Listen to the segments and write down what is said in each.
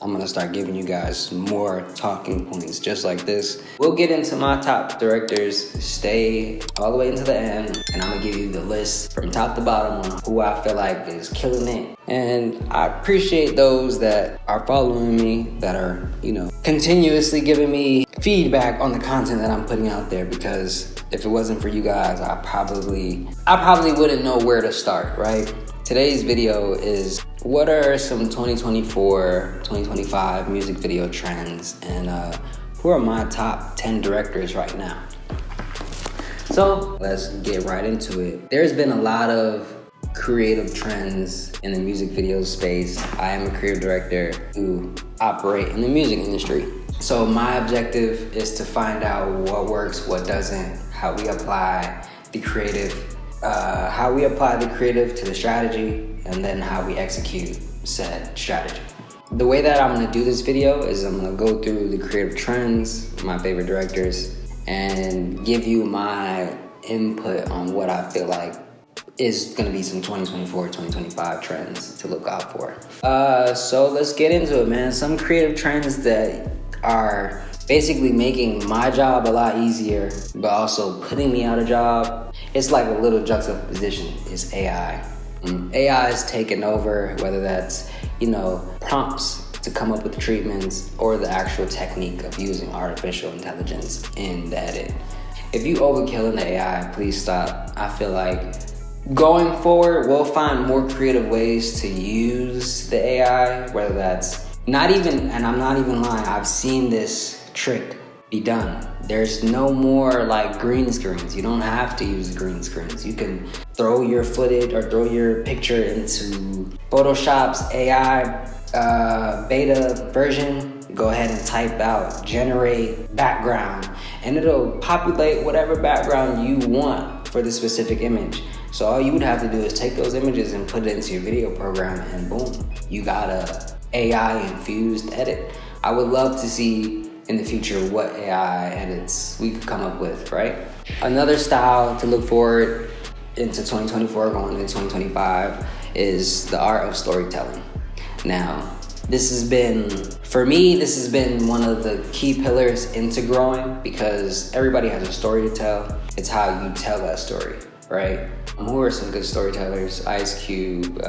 I'm gonna start giving you guys more talking points just like this. We'll get into my top directors, stay all the way into the end, and I'm gonna give you the list from top to bottom on who I feel like is killing it. And I appreciate those that are following me, that are, continuously giving me feedback on the content that I'm putting out there, because if it wasn't for you guys, I probably wouldn't know where to start, right? Today's video is what are some 2024, 2025 music video trends, and who are my top 10 directors right now. So let's get right into it. There's been a lot of creative trends in the music video space. I am a creative director who operate in the music industry. So my objective is to find out what works, what doesn't, how we apply the creative to the strategy, and then how we execute said strategy. The way that I'm gonna do this video is I'm gonna go through the creative trends, my favorite directors, and give you my input on what I feel like is gonna be some 2024, 2025 trends to look out for. So let's get into it, man. Some creative trends that are basically making my job a lot easier, but also putting me out of job. It's like a little juxtaposition is AI. AI is taking over, whether that's, prompts to come up with treatments or the actual technique of using artificial intelligence in the edit. If you overkill in the AI, please stop. I feel like going forward, we'll find more creative ways to use the AI, whether that's and I'm not even lying, I've seen this trick be done. There's no more like green screens. You don't have to use green screens. You can throw your footage or throw your picture into Photoshop's AI beta version. Go ahead and type out generate background, and it'll populate whatever background you want for the specific image. So all you would have to do is take those images and put it into your video program, and boom, you got a AI infused edit. I would love to see in the future what AI edits we could come up with, right? Another style to look forward into 2024 going into 2025 is the art of storytelling. Now, this has been one of the key pillars into growing, because everybody has a story to tell. It's how you tell that story, right? Who are some good storytellers? Ice Cube,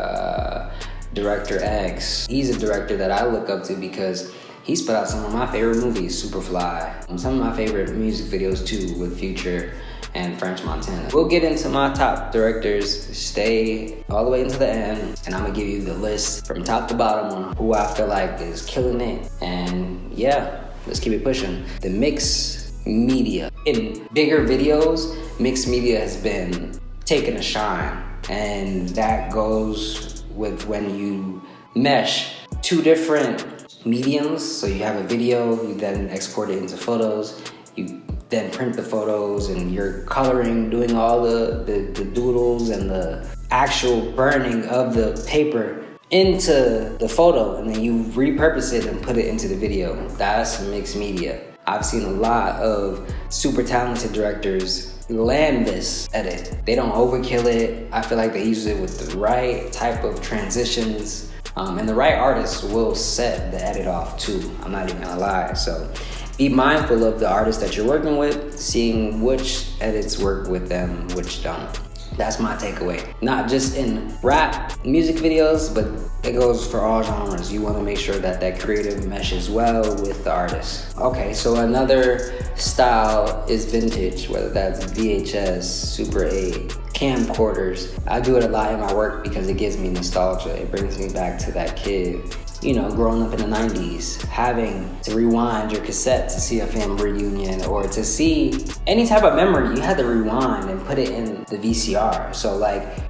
Director X. He's a director that I look up to because he's put out some of my favorite movies, Superfly, some of my favorite music videos too, with Future and French Montana. We'll get into my top directors, stay all the way into the end, and I'm gonna give you the list from top to bottom on who I feel like is killing it. And yeah, let's keep it pushing. The mixed media. In bigger videos, mixed media has been taking a shine, and that goes with when you mesh two different mediums. So you have a video, you then export it into photos, you then print the photos, and you're coloring, doing all the doodles and the actual burning of the paper into the photo, and then you repurpose it and put it into the video. That's mixed media. I've seen a lot of super talented directors land this edit. They don't overkill it. I feel like they use it with the right type of transitions, and the right artist will set the edit off too. I'm not even gonna lie. So be mindful of the artists that you're working with, seeing which edits work with them, which don't. That's my takeaway. Not just in rap music videos, but it goes for all genres. You want to make sure that that creative meshes well with the artist. Okay, so another style is vintage, whether that's VHS, Super 8, camcorders. I do it a lot in my work because it gives me nostalgia. It brings me back to that kid, growing up in the 90s, having to rewind your cassette to see a family reunion or to see any type of memory. You had to rewind and put it in the VCR. So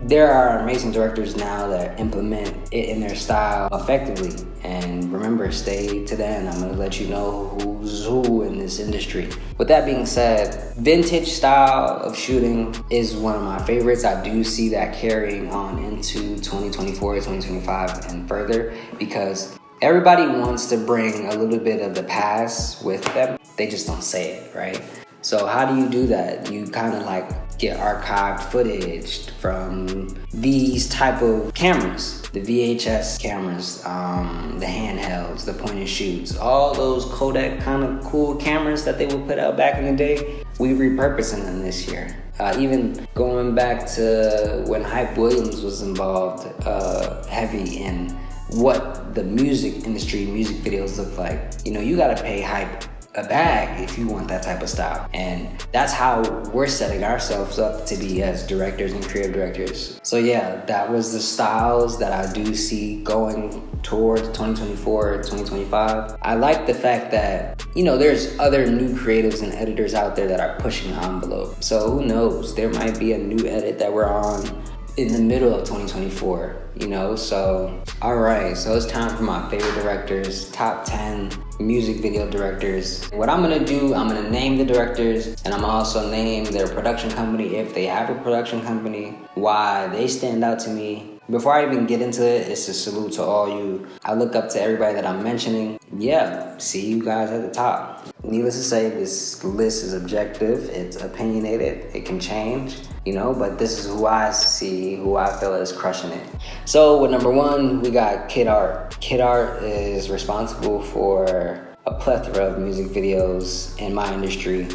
there are amazing directors now that implement it in their style effectively. And remember, stay to the end. I'm gonna let you know who's who in this industry. With that being said, vintage style of shooting is one of my favorites. I do see that carrying on into 2024, 2025 and further, because everybody wants to bring a little bit of the past with them. They just don't say it, right? So how do you do that? You kind of get archived footage from these type of cameras, the VHS cameras, the handhelds, the point and shoots, all those Kodak kind of cool cameras that they would put out back in the day. We repurposing them this year. Even going back to when Hype Williams was involved heavy in what the music industry, music videos look like. You know, you gotta pay Hype a bag if you want that type of style. And that's how we're setting ourselves up to be as directors and creative directors. So yeah, that was the styles that I do see going towards 2024, 2025. I like the fact that, you know, there's other new creatives and editors out there that are pushing the envelope. So who knows, there might be a new edit that we're on in the middle of 2024, you know? So, all right, so it's time for my favorite directors, top 10 music video directors. What I'm gonna do, I'm gonna name the directors, and I'm also name their production company, if they have a production company, why they stand out to me. Before I even get into it, it's a salute to all you. I look up to everybody that I'm mentioning. Yeah, see you guys at the top. Needless to say, this list is objective, it's opinionated, it can change, you know, but this is who I see, who I feel is crushing it. So with number 1, we got Kid Art. Kid Art is responsible for a plethora of music videos in my industry.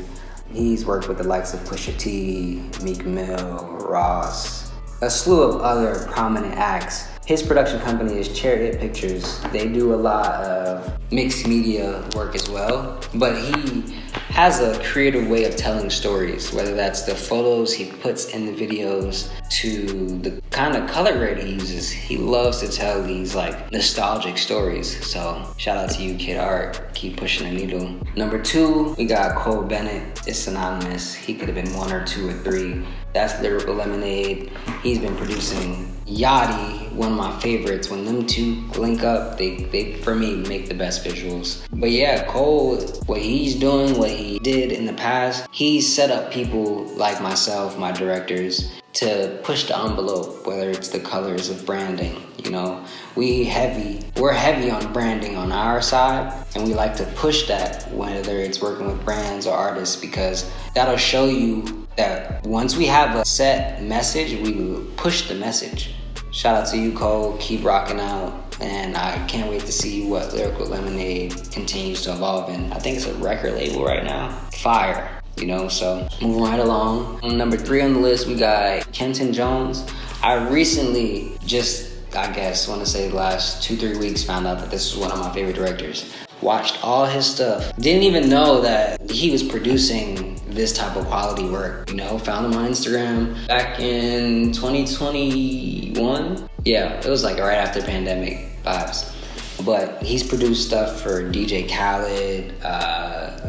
He's worked with the likes of Pusha T, Meek Mill, Ross, a slew of other prominent acts. His production company is Chariot Pictures. They do a lot of mixed media work as well, but he has a creative way of telling stories, whether that's the photos he puts in the videos to the kind of color grade he uses. He loves to tell these like nostalgic stories. So shout out to you, Kid Art. Keep pushing the needle. Number 2, we got Cole Bennett. It's synonymous. He could have been 1 or 2 or 3. That's Lyrical Lemonade. He's been producing Yachty, one of my favorites. When them two link up, they for me make the best visuals. But yeah, Cole, what he's doing, what he did in the past, he's set up people like myself, my directors, to push the envelope, whether it's the colors of branding. You know, we're heavy on branding on our side, and we like to push that, whether it's working with brands or artists, because that'll show you that once we have a set message, we will push the message. Shout out to you, Cole. Keep rocking out, and I can't wait to see what Lyrical Lemonade continues to evolve in. I think it's a record label right now. Fire. You know, so moving right along. On number 3 on the list, we got Kenton Jones. I recently want to say the last 2-3 weeks, found out that this is one of my favorite directors. Watched all his stuff. Didn't even know that he was producing this type of quality work. You know, found him on Instagram back in 2021. Yeah, it was like right after pandemic vibes. But he's produced stuff for DJ Khaled,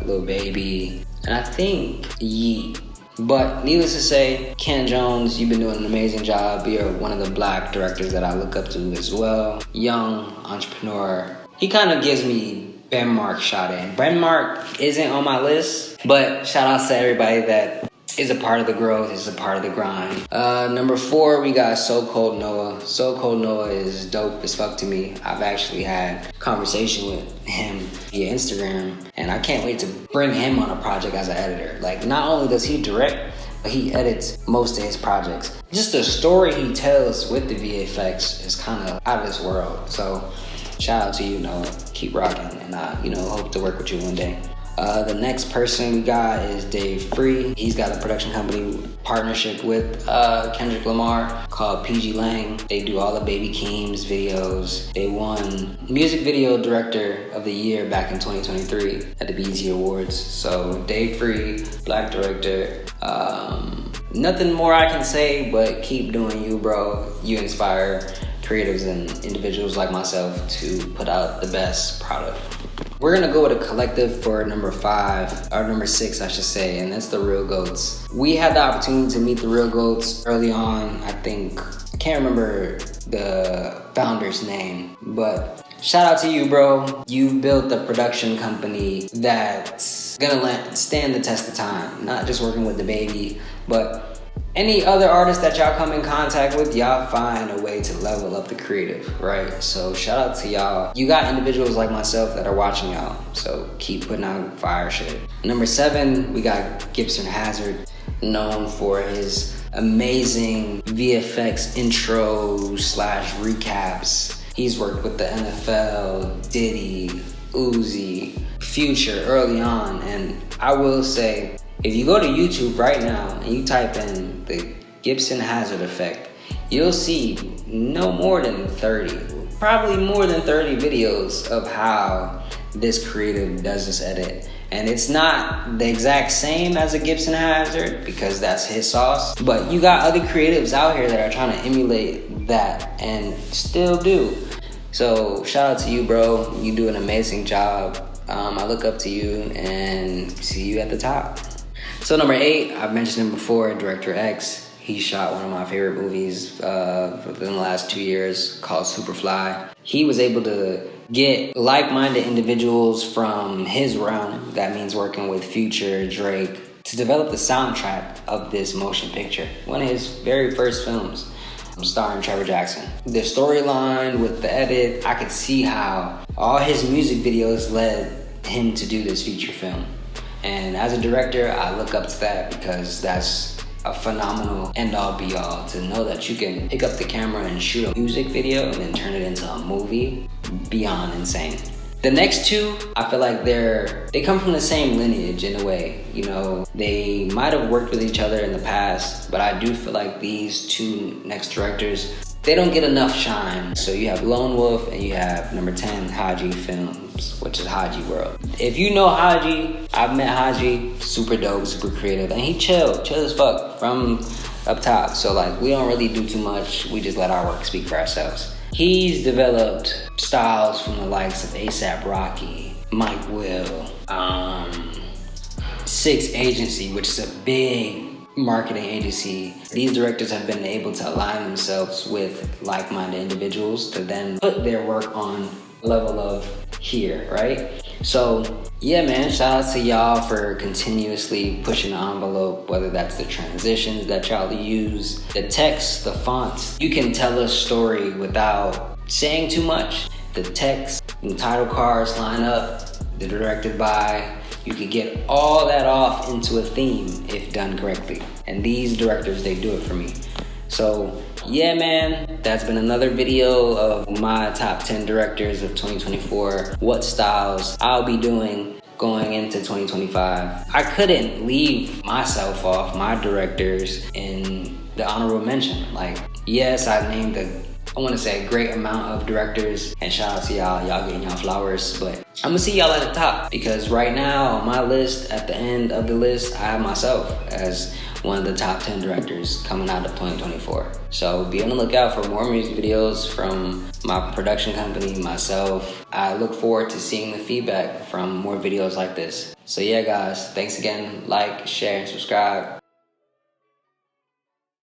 Lil Baby, and I think Yeet. But needless to say, Ken Jones, you've been doing an amazing job. You're one of the black directors that I look up to as well. Young entrepreneur. He kind of gives me Benmark shot in. Benmark isn't on my list, but shout out to everybody that is a part of the growth, is a part of the grind. Number 4, we got So Cold Noah. So Cold Noah is dope as fuck to me. I've actually had conversation with him via Instagram, and I can't wait to bring him on a project as an editor. Like, not only does he direct, but he edits most of his projects. Just the story he tells with the VFX is kind of out of this world. So shout out to you, Noah. Keep rocking, and hope to work with you one day. The next person we got is Dave Free. He's got a production company partnership with Kendrick Lamar called PG Lang. They do all the Baby Keem's videos. They won Music Video Director of the Year back in 2023 at the BET Awards. So Dave Free, black director. Nothing more I can say, but keep doing you, bro. You inspire creatives and individuals like myself to put out the best product. We're gonna go with a collective for number 5, or number 6, I should say, and that's the Real Goats. We had the opportunity to meet the Real Goats early on. I can't remember the founder's name, but shout out to you, bro. You built a production company that's gonna stand the test of time. Not just working with the baby, but any other artists that y'all come in contact with, y'all find a way to level up the creative, right? So shout out to y'all. You got individuals like myself that are watching y'all, so keep putting out fire shit. Number 7, we got Gibson Hazard. known for his amazing VFX intros slash recaps. He's worked with the NFL, Diddy, Uzi, Future early on, and I will say, if you go to YouTube right now and you type in the Gibson Hazard effect, you'll see no more than 30, probably more than 30 videos of how this creative does this edit. And it's not the exact same as a Gibson Hazard because that's his sauce, but you got other creatives out here that are trying to emulate that and still do. So shout out to you, bro. You do an amazing job. I look up to you and see you at the top. So number 8, I've mentioned him before, Director X. He shot one of my favorite movies within the last 2 years called Superfly. He was able to get like-minded individuals from his realm, that means working with Future, Drake, to develop the soundtrack of this motion picture. One of his very first films, starring Trevor Jackson. The storyline with the edit, I could see how all his music videos led him to do this feature film. And as a director, I look up to that because that's a phenomenal end-all be-all to know that you can pick up the camera and shoot a music video and then turn it into a movie. Beyond insane. The next 2, I feel like they come from the same lineage in a way. You know, they might have worked with each other in the past, but I do feel like these 2 next directors, they don't get enough shine. So you have Lone Wolf and you have number 10, Haji Films, which is Haji World. If you know Haji, I've met Haji, super dope, super creative, and he chill as fuck from up top. So like, we don't really do too much. We just let our work speak for ourselves. He's developed styles from the likes of A$AP Rocky, Mike Will, 6 Agency, which is a big marketing agency. These directors have been able to align themselves with like-minded individuals to then put their work on a level of here, right? So yeah, man, shout out to y'all for continuously pushing the envelope, whether that's the transitions that y'all use, the text, the fonts. You can tell a story without saying too much. The text and title cards line up, the directed by. You could get all that off into a theme if done correctly. And these directors, they do it for me. So yeah, man, that's been another video of my top 10 directors of 2024. What styles I'll be doing going into 2025. I couldn't leave myself off, my directors, in the honorable mention. Like, yes, I named I want to say a great amount of directors, and shout out to y'all getting y'all flowers, but I'm gonna see y'all at the top because right now on my list, at the end of the list, I have myself as one of the top 10 directors coming out of 2024. So be on the lookout for more music videos from my production company, myself. I look forward to seeing the feedback from more videos like this. So yeah, guys, thanks again. Like, share, and subscribe.